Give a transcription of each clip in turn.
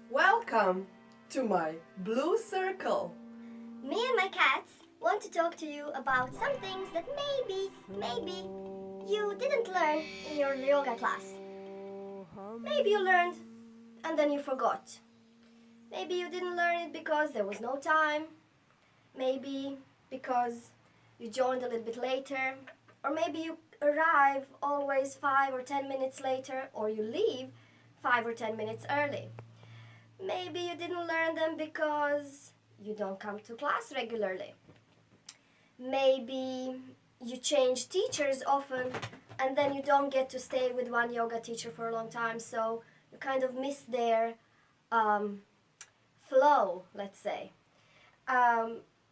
Welcome to my blue circle. Me and my cats want to talk to you about some things that maybe you didn't learn in your yoga class. Maybe you learned and then you forgot. Maybe you didn't learn it because there was no time. Maybe because you joined a little bit later. Or maybe you arrive always 5 or 10 minutes later, or you leave 5 or 10 minutes early. Maybe you didn't learn them because you don't come to class regularly. Maybe you change teachers often and then you don't get to stay with one yoga teacher for a long time, so you kind of miss their flow, let's say.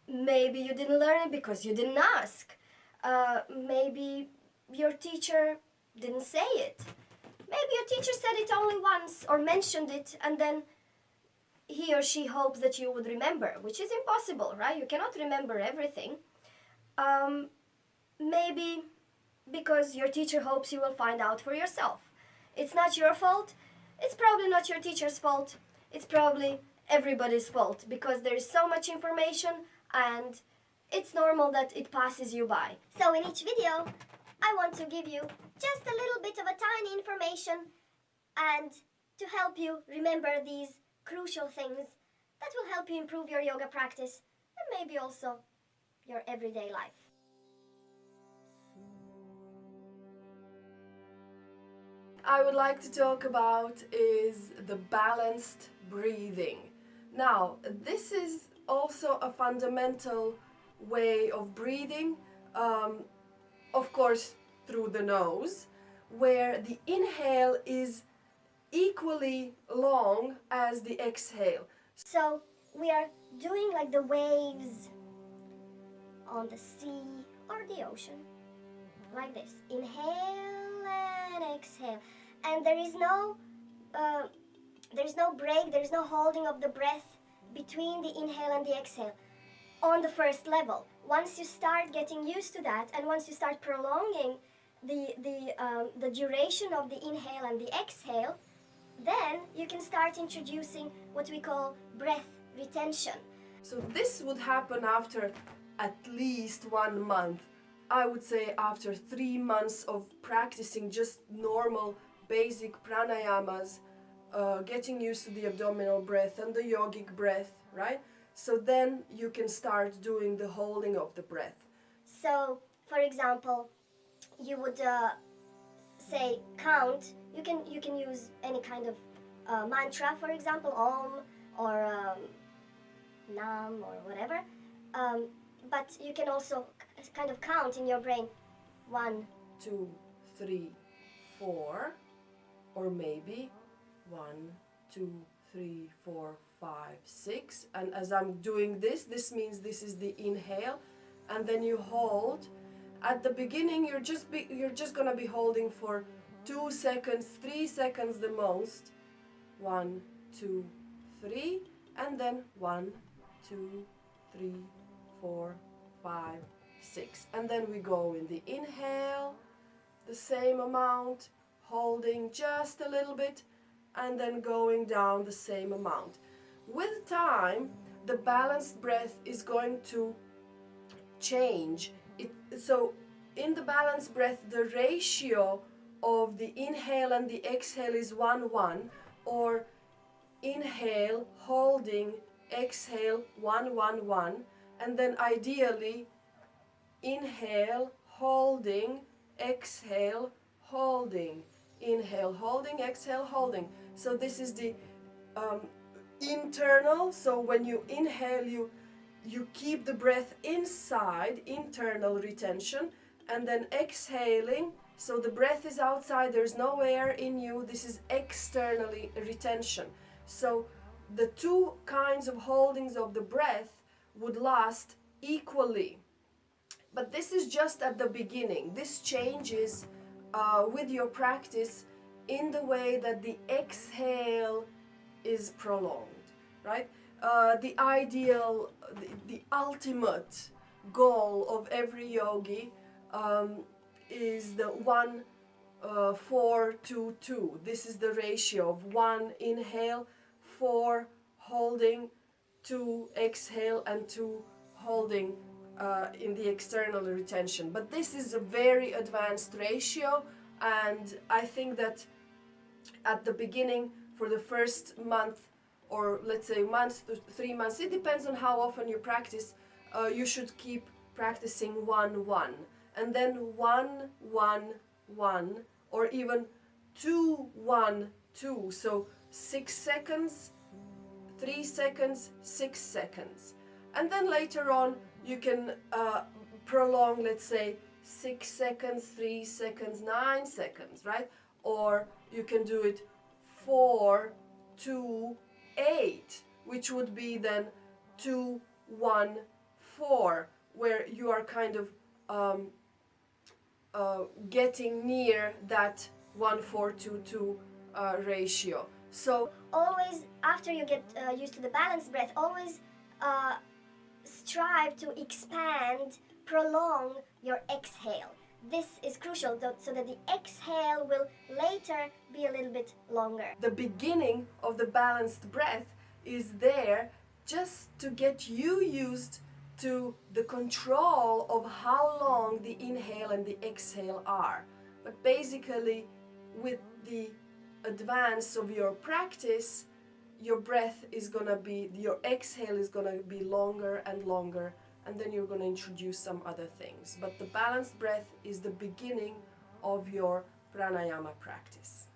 Maybe you didn't learn it because you didn't ask. Maybe your teacher didn't say it. Maybe your teacher said it only once or mentioned it, and then he or she hopes that you would remember, which is impossible, right? You cannot remember everything. Maybe because your teacher hopes you will find out for yourself. It's not your fault. It's probably not your teacher's fault. It's probably everybody's fault because there is so much information and it's normal that it passes you by. So in each video, I want to give you just a little bit of a tiny information and to help you remember these crucial things that will help you improve your yoga practice and maybe also your everyday life. I would like to talk about is the balanced breathing. Now, this is also a fundamental way of breathing, of course through the nose, where the inhale is equally long as the exhale. So we are doing like the waves on the sea or the ocean, like this. Inhale and exhale, and there is no break, there is no holding of the breath between the inhale and the exhale on the first level. Once you start getting used to that, and once you start prolonging the duration of the inhale and the exhale, then you can start introducing what we call breath retention. So this would happen after at least 1 month. I would say after 3 months of practicing just normal basic pranayamas, getting used to the abdominal breath and the yogic breath, right? So then you can start doing the holding of the breath. So, for example, you would say count. You can use any kind of mantra, for example, Om or Nam or whatever. But you can also kind of count in your brain 1, 2, 3, 4, or maybe 1, 2, 3, 4, 5, 6. And as I'm doing this means this is the inhale, and then you hold. At the beginning, you're just gonna be holding for 2 seconds, 3 seconds the most. 1, 2, 3, and then 1, 2, 3, 4, 5, 6. And then we go in the inhale, the same amount, holding just a little bit, and then going down the same amount. With time, the balanced breath is going to change. So in the balanced breath, the ratio of the inhale and the exhale is 1-1, or inhale, holding, exhale, 1-1-1, and then ideally inhale, holding, exhale, holding, inhale, holding, exhale, holding. So this is the internal. So when you inhale, you keep the breath inside, internal retention, and then exhaling, so the breath is outside, there's no air in you, this is externally retention. So the two kinds of holdings of the breath would last equally. But this is just at the beginning. This changes with your practice in the way that the exhale is prolonged, right? The ideal, the ultimate goal of every yogi is the one 4 to 2. This is the ratio of 1 inhale, 4 holding, 2 exhale, and 2 holding in the external retention. But this is a very advanced ratio, and I think that at the beginning, for the first month, or let's say month to 3 months, it depends on how often you practice, you should keep practicing 1 1, and then 1 1 1, or even 2 1 2. So 6 seconds, 3 seconds, 6 seconds. And then later on you can prolong, let's say 6 seconds, 3 seconds, 9 seconds, right? Or you can do it 4 2 8, which would be then 2 1 4, where you are kind of getting near that 1 4 2 2 ratio. So Always, after you get used to the balanced breath, always strive to expand, prolong your exhale. This is crucial so that the exhale will later be a little bit longer. the beginning of the balanced breath is there just to get you used to the control of how long the inhale and the exhale are. But basically, with the advance of your practice, your breath is gonna be, your exhale is gonna be longer and longer, and then you're gonna introduce some other things. But the balanced breath is the beginning of your pranayama practice.